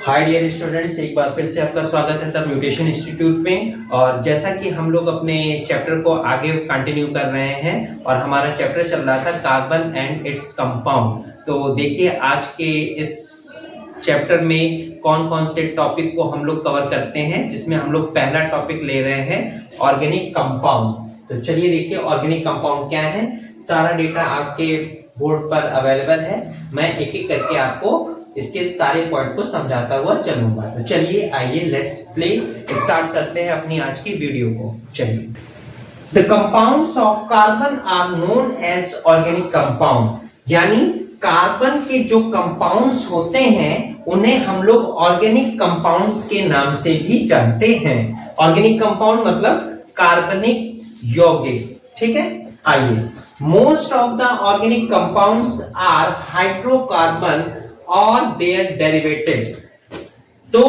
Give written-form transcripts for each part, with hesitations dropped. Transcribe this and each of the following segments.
Hi dear students, एक बार फिर से आपका स्वागत है द म्यूटेशन इंस्टीट्यूट में। और जैसा कि हम लोग अपने चैप्टर को आगे कंटिन्यू कर रहे हैं और हमारा चैप्टर चल रहा था कार्बन एंड इट्स कंपाउंड। तो देखिए आज के इस चैप्टर में कौन कौन से टॉपिक को हम लोग कवर करते हैं, जिसमें हम लोग पहला टॉपिक ले रहे हैं ऑर्गेनिक कंपाउंड। तो चलिए देखिए ऑर्गेनिक कंपाउंड क्या है। सारा डेटा आपके बोर्ड पर अवेलेबल है। मैं एक एक करके आपको इसके सारे पॉइंट को समझाता हुआ चलूंगा। तो चलिए आइए लेट्स प्ले स्टार्ट करते हैं अपनी आज की वीडियो को। चलिए, the compounds of carbon are known as organic compound, यानी कार्बन के जो कंपाउंड्स होते हैं उन्हें हम लोग ऑर्गेनिक कंपाउंड्स के नाम से भी जानते हैं। ऑर्गेनिक कंपाउंड मतलब कार्बनिक यौगिक, ठीक है। आइए, most of the organic compounds are hydrocarbon और देयर डेरिवेटिव्स। तो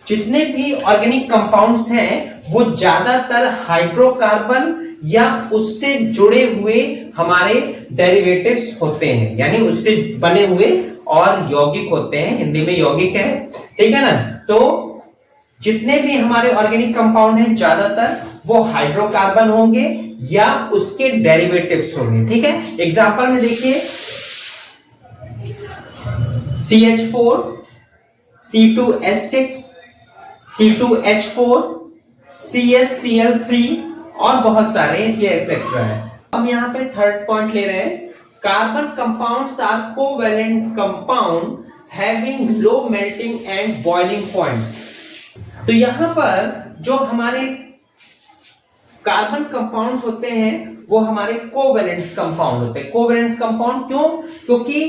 जितने भी ऑर्गेनिक कंपाउंड्स हैं वो ज्यादातर हाइड्रोकार्बन या उससे जुड़े हुए हमारे डेरिवेटिव्स होते हैं, यानी उससे बने हुए और यौगिक होते हैं। हिंदी में यौगिक है, ठीक है ना। तो जितने भी हमारे ऑर्गेनिक कंपाउंड हैं ज्यादातर वो हाइड्रोकार्बन होंगे या उसके डेरिवेटिव्स होंगे, ठीक है। एग्जांपल में देखिए CH4, C2H6, C2H4, CSCl3 और बहुत सारे ये एक्सेट्रा है। हम यहाँ पे थर्ड पॉइंट ले रहे हैं, carbon compounds are covalent compound having low melting and boiling points. तो यहाँ पर जो हमारे कार्बन कंपाउंड्स होते हैं वो हमारे कोवेलेंट कंपाउंड होते हैं। कोवेलेंट कंपाउंड क्यों? क्योंकि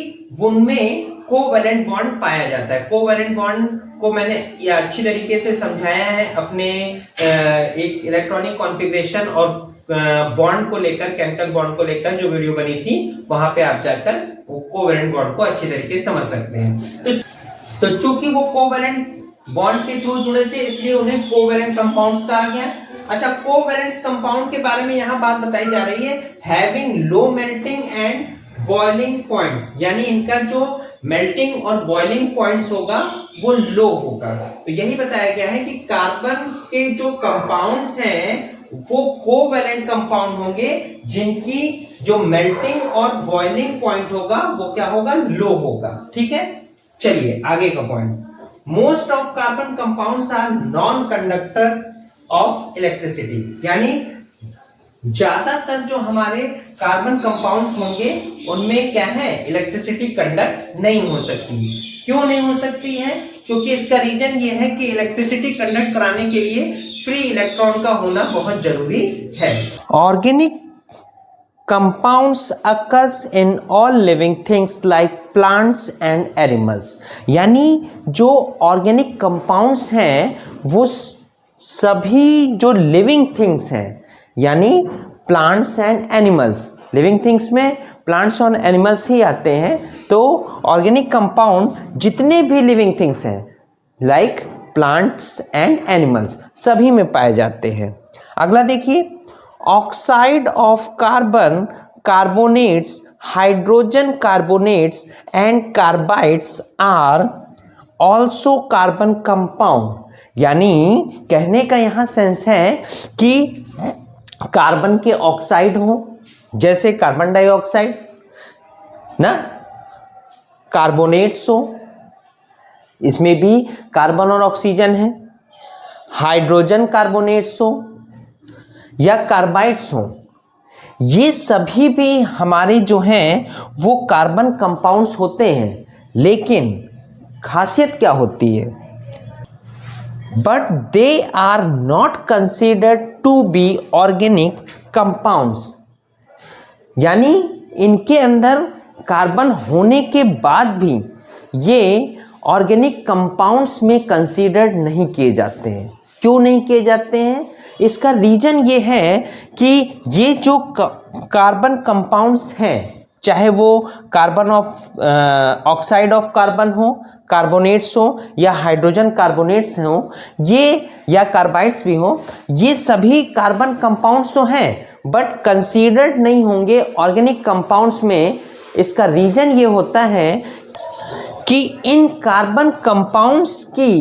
उनमें कोवेलेंट बॉन्ड पाया जाता है। कोवेलेंट बॉन्ड को मैंने ये अच्छी तरीके से समझाया है अपने एक इलेक्ट्रॉनिक कॉन्फ़िगरेशन और बॉन्ड को लेकर, केमिकल बॉन्ड को लेकर जो वीडियो बनी थी, वहां पे आप जाकर वो कोवेलेंट बॉन्ड को अच्छी तरीके से समझ सकते हैं। तो चूंकि वो कोवेलेंट बॉन्ड के थ्रू जुड़े थे इसलिए उन्हें कोवेलेंट कंपाउंड्स कहा गया। अच्छा, कोवेलेंट कंपाउंड के बारे में यहाँ बात बताई जा रही है, having low melting and boiling points, यानी इनका जो मेल्टिंग और बॉइलिंग पॉइंट्स होगा वो लो होगा। तो यही बताया गया है कि कार्बन के जो कंपाउंड्स हैं वो कोवेलेंट कंपाउंड होंगे जिनकी जो मेल्टिंग और बॉइलिंग पॉइंट होगा वो क्या होगा? लो होगा, ठीक है। चलिए आगे का point, most of carbon compounds are non conductor of electricity, यानी ज्यादातर जो हमारे कार्बन कंपाउंड्स होंगे उनमें क्या है? इलेक्ट्रिसिटी कंडक्ट नहीं हो सकती। क्यों नहीं हो सकती है? क्योंकि इसका रीजन ये है कि इलेक्ट्रिसिटी कंडक्ट कराने के लिए फ्री इलेक्ट्रॉन का होना बहुत जरूरी है। Organic compounds occurs in all living things like plants and animals, यानी जो ऑर्गेनिक कंपाउंड्स हैं वो सभी जो लिविंग थिंग्स हैं, यानी plants and animals, living things में प्लांट्स और एनिमल्स ही आते हैं। तो ऑर्गेनिक कंपाउंड जितने भी लिविंग थिंग्स हैं लाइक प्लांट्स एंड एनिमल्स सभी में पाए जाते हैं। अगला देखिए, oxide of carbon, carbonates, hydrogen carbonates and carbides are also carbon compound, यानी कहने का यहाँ सेंस है कि कार्बन के ऑक्साइड हो, जैसे कार्बन डाइऑक्साइड ना, कार्बोनेट्स हो, इसमें भी कार्बन और ऑक्सीजन है, हाइड्रोजन कार्बोनेट्स हो या कार्बाइड्स हो, ये सभी भी हमारे जो हैं वो कार्बन कंपाउंड्स होते हैं। लेकिन खासियत क्या होती है? But they are not considered to be organic compounds, यानी इनके अंदर कार्बन होने के बाद भी ये ऑर्गेनिक कंपाउंड्स में कंसीडर्ड नहीं किए जाते हैं। क्यों नहीं किए जाते हैं? इसका रीजन ये है कि ये जो कार्बन कंपाउंड्स हैं, चाहे वो carbon of oxide of carbon हो, कार्बोनेट्स हो या हाइड्रोजन कार्बोनेट्स हो, ये या कार्बाइड्स भी हो, ये सभी कार्बन कंपाउंड्स तो हैं बट कंसीडर्ड नहीं होंगे ऑर्गेनिक कंपाउंड्स में। इसका रीजन ये होता है कि इन कार्बन कंपाउंड्स की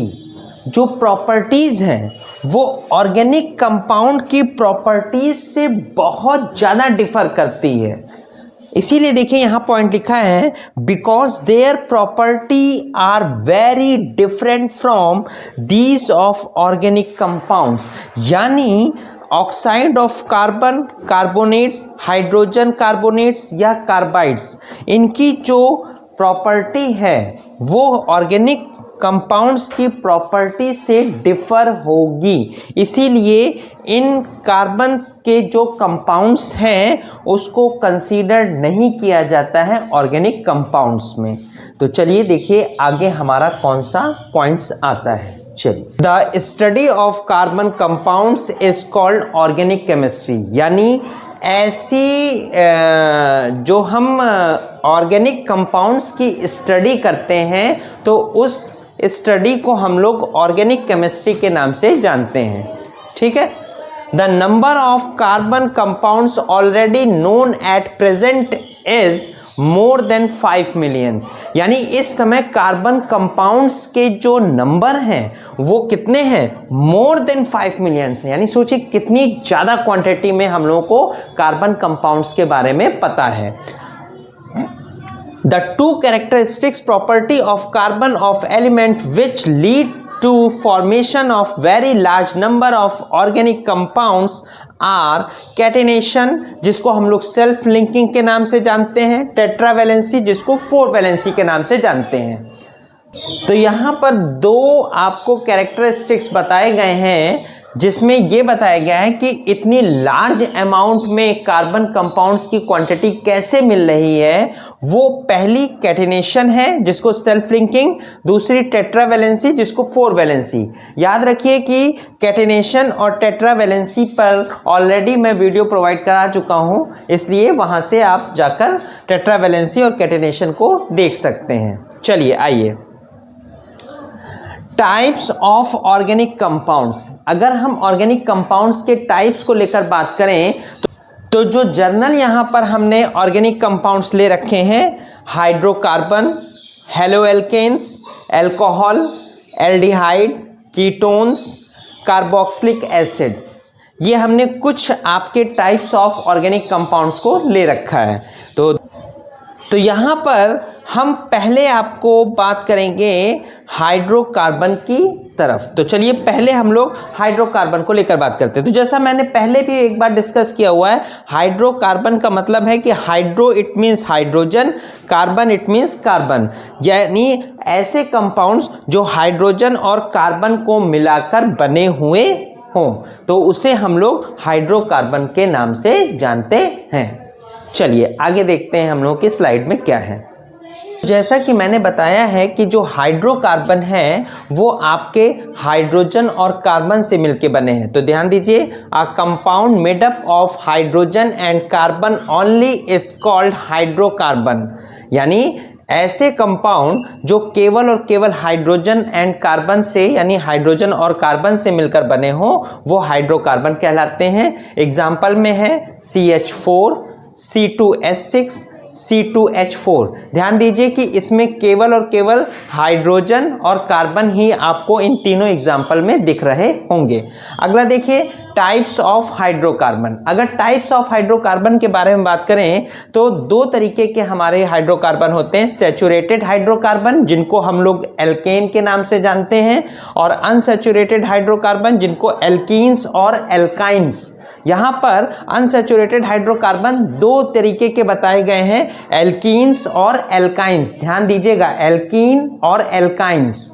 जो प्रॉपर्टीज हैं वो ऑर्गेनिक कंपाउंड की प्रॉपर्टीज से बहुत ज़्यादा डिफर करती है। इसीलिए देखिए यहाँ पॉइंट लिखा है, because their property are very different from these of organic compounds, यानी oxide of carbon, carbonates, hydrogen carbonates या कार्बाइड्स, इनकी जो प्रॉपर्टी है वो ऑर्गेनिक कंपाउंड्स की प्रॉपर्टी से डिफर होगी। इसीलिए इन कार्बन्स के जो कंपाउंड्स हैं उसको कंसीडर नहीं किया जाता है ऑर्गेनिक कंपाउंड्स में। तो चलिए देखिए आगे हमारा कौन सा पॉइंट्स आता है। चलिए, the study of carbon compounds is called organic chemistry, यानी ऐसी जो हम ऑर्गेनिक कंपाउंड्स की स्टडी करते हैं तो उस स्टडी को हम लोग ऑर्गेनिक केमिस्ट्री के नाम से जानते हैं। ठीक है। The number of carbon compounds already known at present is more than 5 millions, यानी इस समय कार्बन कंपाउंड्स के जो नंबर हैं वो कितने हैं, मोर देन 5 मिलियंस, यानी सोचिए कितनी ज़्यादा क्वांटिटी में हम लोगों को कार्बन कंपाउंड्स के बारे में पता है। The two characteristics property of carbon of element which lead to formation of very large number of organic compounds are catenation, जिसको हम लोग सेल्फ लिंकिंग के नाम से जानते हैं, टेट्रावैलेंसी जिसको 4 वैलेंसी के नाम से जानते हैं। तो यहाँ पर दो आपको कैरेक्टरिस्टिक्स बताए गए हैं जिसमें ये बताया गया है कि इतनी लार्ज अमाउंट में कार्बन कंपाउंड्स की क्वांटिटी कैसे मिल रही है। वो पहली कैटेनेशन है जिसको सेल्फ लिंकिंग, दूसरी टेट्रावैलेंसी जिसको 4 वैलेंसी। याद रखिए कि कैटेनेशन और टेट्रावैलेंसी पर ऑलरेडी मैं वीडियो प्रोवाइड करा चुका हूं, इसलिए वहां से आप जाकर टेट्रावैलेंसी और कैटेनेशन को देख सकते हैं। चलिए आइए, टाइप्स ऑफ ऑर्गेनिक कंपाउंड्स। अगर हम ऑर्गेनिक कंपाउंड्स के टाइप्स को लेकर बात करें तो जो जर्नल यहाँ पर हमने ऑर्गेनिक कंपाउंड्स ले रखे हैं, hydrocarbon, haloalkanes, alcohol, aldehyde, ketones, carboxylic acid, ये हमने कुछ आपके टाइप्स ऑफ ऑर्गेनिक कंपाउंड्स को ले रखा है। तो यहाँ पर हम पहले आपको बात करेंगे हाइड्रोकार्बन की तरफ। तो चलिए पहले हम लोग हाइड्रोकार्बन को लेकर बात करते हैं। तो जैसा मैंने पहले भी एक बार डिस्कस किया हुआ है, हाइड्रोकार्बन का मतलब है कि hydro it means hydrogen, carbon it means carbon, यानी ऐसे कंपाउंड्स जो हाइड्रोजन और कार्बन को मिलाकर बने हुए हों, तो उसे हम लोग हाइड्रोकार्बन के नाम से जानते हैं। चलिए आगे देखते हैं हम लोगों की स्लाइड में क्या है। जैसा कि मैंने बताया है कि जो हाइड्रोकार्बन है वो आपके हाइड्रोजन और कार्बन से मिलके बने हैं। तो ध्यान दीजिए, a compound made up of hydrogen and carbon only is called hydrocarbon, यानी ऐसे कंपाउंड जो केवल और केवल हाइड्रोजन एंड कार्बन से, यानी हाइड्रोजन और कार्बन से मिलकर बने हो, वो हाइड्रोकार्बन कहलाते हैं। एग्जाम्पल में है CH4, C2H6, C2H4। ध्यान दीजिए कि इसमें केवल और केवल हाइड्रोजन और कार्बन ही आपको इन तीनों एग्जाम्पल में दिख रहे होंगे। अगला देखिए, टाइप्स ऑफ हाइड्रोकार्बन। अगर टाइप्स ऑफ हाइड्रोकार्बन के बारे में बात करें तो दो तरीके के हमारे हाइड्रोकार्बन होते हैं, सैचुरेटेड हाइड्रोकार्बन जिनको हम लोग एल्केन के नाम से जानते हैं, और अनसैचुरेटेड हाइड्रोकार्बन जिनको एल्कीन्स और एल्काइंस। यहाँ पर अनसैचुरेटेड हाइड्रोकार्बन दो तरीके के बताए गए हैं, एल्कीन्स और एल्काइंस। ध्यान दीजिएगा, एल्कीन और एल्काइंस।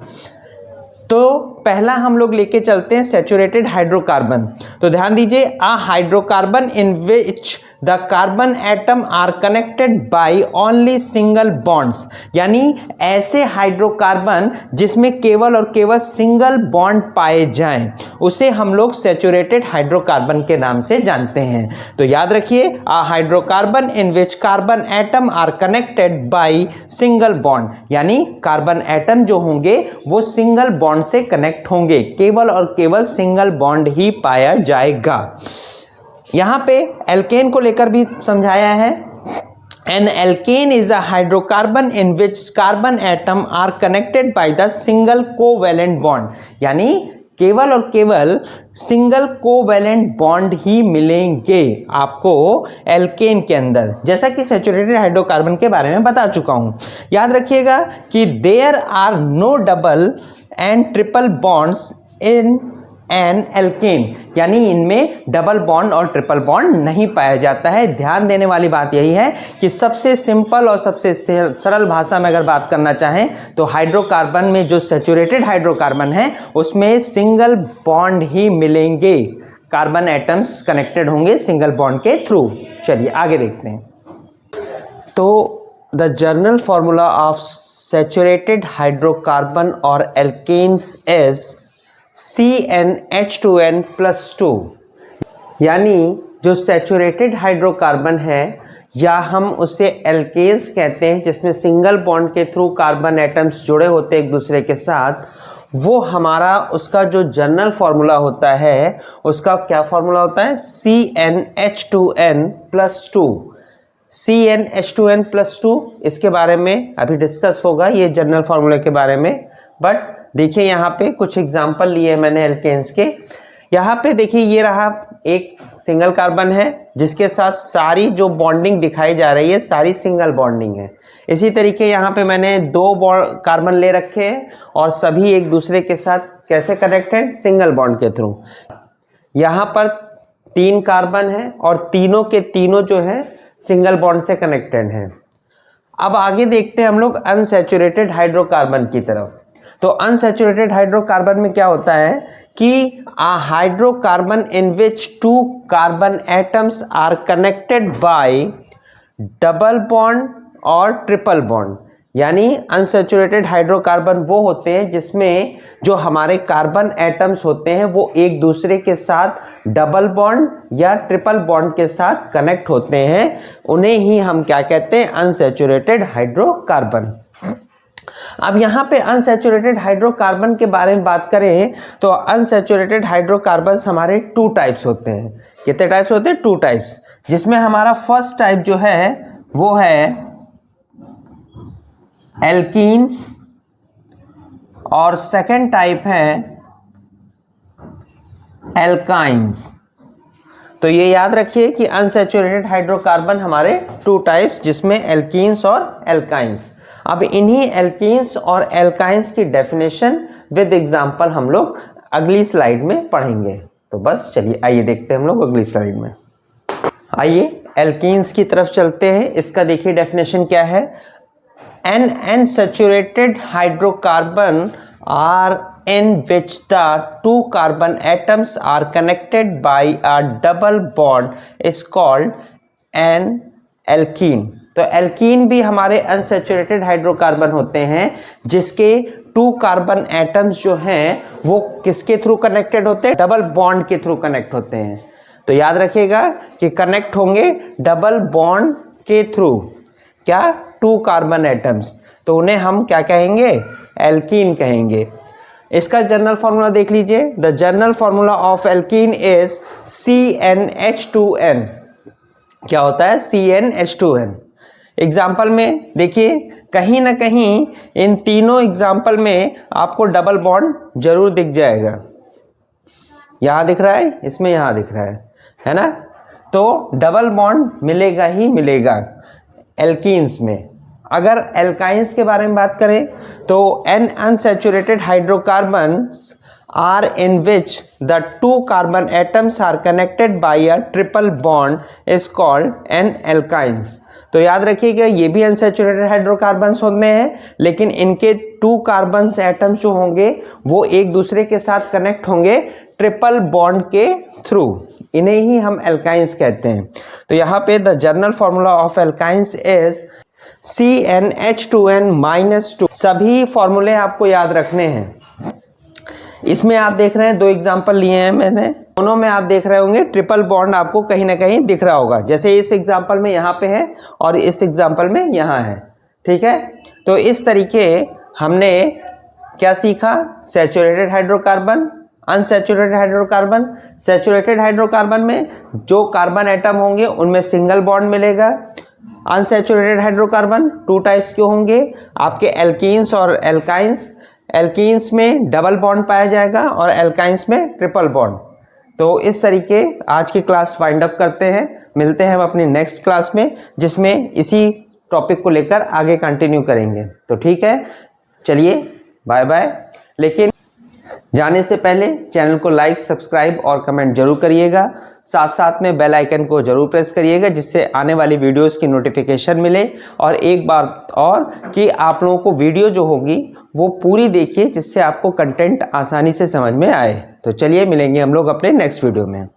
तो पहला हम लोग लेके चलते हैं सैचुरेटेड हाइड्रोकार्बन। तो ध्यान दीजिए, a hydrocarbon in which the carbon atom are connected by only single bonds, यानी ऐसे हाइड्रोकार्बन जिसमें केवल और केवल सिंगल बॉन्ड पाए जाएं, उसे हम लोग सैचुरेटेड हाइड्रोकार्बन के नाम से जानते हैं। तो याद रखिए, a hydrocarbon in which carbon atom are connected by single bond, यानी कार्बन एटम जो होंगे वो सिंगल बॉन्ड से कनेक्ट होंगे, केवल और केवल सिंगल बॉन्ड ही पाया जाएगा। यहां पे एल्केन को लेकर भी समझाया है। An alkane is a hydrocarbon in which carbon atom are connected by the single covalent bond. यानी केवल और केवल सिंगल कोवैलेंट बॉन्ड ही मिलेंगे आपको एल्केन के अंदर, जैसा कि सैचुरेटेड हाइड्रोकार्बन के बारे में बता चुका हूं। याद रखिएगा कि there are no double and triple bonds in an alkane, यानी इनमें डबल बॉन्ड और ट्रिपल बॉन्ड नहीं पाया जाता है। ध्यान देने वाली बात यही है कि सबसे सिंपल और सबसे सरल भाषा में अगर बात करना चाहें तो हाइड्रोकार्बन में जो सैचुरेटेड हाइड्रोकार्बन है उसमें सिंगल बॉन्ड ही मिलेंगे, कार्बन एटम्स कनेक्टेड होंगे सिंगल बॉन्ड के थ्रू। चलिए आगे देखते हैं। तो the general formula of saturated hydrocarbon और एल्केन्स इज CnH2n+2, यानी जो सैचुरेटेड हाइड्रोकार्बन है या हम उसे एल्केन्स कहते हैं जिसमें सिंगल बॉन्ड के थ्रू कार्बन एटम्स जुड़े होते हैं एक दूसरे के साथ, वो हमारा उसका जो जनरल फॉर्मूला होता है उसका क्या फॉर्मूला होता है? CnH2n+2। CnH2n+2 इसके बारे में अभी डिस्कस होगा ये जनरल फॉर्मूला के बारे में, बट देखिए यहाँ पे कुछ एग्जाम्पल लिए मैंने एल्केन्स के। यहाँ पे देखिए ये रहा एक सिंगल कार्बन है जिसके साथ सारी जो बॉन्डिंग दिखाई जा रही है सारी सिंगल बॉन्डिंग है। इसी तरीके यहाँ पे मैंने दो कार्बन ले रखे हैं और सभी एक दूसरे के साथ कैसे कनेक्टेड? सिंगल बॉन्ड के थ्रू। यहाँ पर 3 कार्बन है और तीनों के तीनों जो है सिंगल बॉन्ड से कनेक्टेड हैं। अब आगे देखते हैं हम लोग अनसैचुरेटेड हाइड्रोकार्बन की तरफ। तो अनसैचुरेटेड हाइड्रोकार्बन में क्या होता है कि a hydrocarbon in which 2 carbon atoms are connected by double bond और ट्रिपल बॉन्ड, यानी अनसैचुरेटेड हाइड्रोकार्बन वो होते हैं जिसमें जो हमारे कार्बन एटम्स होते हैं वो एक दूसरे के साथ डबल बॉन्ड या ट्रिपल बॉन्ड के साथ कनेक्ट होते हैं, उन्हें ही हम क्या कहते हैं? Unsaturated hydrocarbon. अब यहाँ पे अनसैचुरेटेड हाइड्रोकार्बन के बारे में बात करें तो अनसैचुरेटेड हाइड्रोकार्बन हमारे 2 टाइप्स होते हैं। कितने टाइप्स होते हैं? 2 टाइप्स, जिसमें हमारा फर्स्ट टाइप जो है वो है एल्कीन्स और सेकंड टाइप है एल्काइंस। तो ये याद रखिए कि अनसैचुरेटेड हाइड्रोकार्बन हमारे 2 टाइप्स जिसमें एल्कीन्स और एल्काइंस। अब इन्हीं एल्कीन्स और एल्काइंस की डेफिनेशन विद एग्जांपल हम लोग अगली स्लाइड में पढ़ेंगे। तो बस चलिए आइए देखते हैं हम लोग अगली स्लाइड में। आइए एल्कीन्स की तरफ चलते हैं। इसका देखिए डेफिनेशन क्या है? An unsaturated hydrocarbon are in which the 2 carbon atoms are connected by a double bond is called an alkene। तो एल्कीन भी हमारे अनसैचुरेटेड हाइड्रोकार्बन होते हैं जिसके 2 कार्बन एटम्स जो हैं वो किसके थ्रू कनेक्टेड होते हैं? डबल बॉन्ड के थ्रू कनेक्ट होते हैं। तो याद रखिएगा कि कनेक्ट होंगे डबल बॉन्ड के थ्रू, क्या? 2 कार्बन एटम्स, तो उन्हें हम क्या कहेंगे? एल्कीन कहेंगे। इसका जनरल फॉर्मूला देख लीजिए। The general formula of alkene is CnH2n। क्या होता है? CnH2n। एग्जाम्पल में देखिए कहीं ना कहीं इन तीनों एग्जाम्पल में आपको डबल बॉन्ड जरूर दिख जाएगा। यहाँ दिख रहा है, इसमें यहाँ दिख रहा है ना? तो डबल बॉन्ड मिलेगा ही मिलेगा एल्कीन्स में। अगर एल्काइंस के बारे में बात करें तो an unsaturated hydrocarbons are in which the 2 carbon atoms are connected by a triple bond is called an alkynes. तो याद रखिएगा ये भी अनसैचुरेटेड हाइड्रोकार्बन्स होते हैं, लेकिन इनके 2 कार्बन एटम्स जो होंगे वो एक दूसरे के साथ कनेक्ट होंगे ट्रिपल बॉन्ड के थ्रू, इन्हें ही हम एल्काइंस कहते हैं। तो यहाँ पे the general formula of alkynes is CnH2n-2। सभी फॉर्मूले आपको याद रखने हैं। इसमें आप देख रहे हैं 2 एग्जाम्पल लिए हैं मैंने, दोनों में आप देख रहे होंगे ट्रिपल बॉन्ड आपको कहीं ना कहीं दिख रहा होगा। जैसे इस एग्जाम्पल में यहाँ पे है और इस एग्जाम्पल में यहाँ है, ठीक है? तो इस तरीके हमने क्या सीखा? Saturated hydrocarbon, unsaturated hydrocarbon. Saturated hydrocarbon में जो कार्बन एटम होंगे उनमें सिंगल बॉन्ड मिलेगा, अनसैचुरेटेड हाइड्रोकार्बन 2 टाइप्स के होंगे आपके, एल्कीन्स और एल्काइंस। एल्कीन्स में डबल बॉन्ड पाया जाएगा और एल्काइंस में ट्रिपल बॉन्ड। तो इस तरीके आज की क्लास वाइंड अप करते हैं। मिलते हैं हम अपनी नेक्स्ट क्लास में, जिसमें इसी टॉपिक को लेकर आगे कंटिन्यू करेंगे। तो ठीक है, चलिए बाय बाय। लेकिन जाने से पहले चैनल को लाइक, सब्सक्राइब और कमेंट जरूर करिएगा। साथ साथ में बेल आइकन को जरूर प्रेस करिएगा, जिससे आने वाली वीडियोस की नोटिफिकेशन मिले। और एक बात और कि आप लोगों को वीडियो जो होगी वो पूरी देखिए, जिससे आपको कंटेंट आसानी से समझ में आए। तो चलिए मिलेंगे हम लोग अपने नेक्स्ट वीडियो में।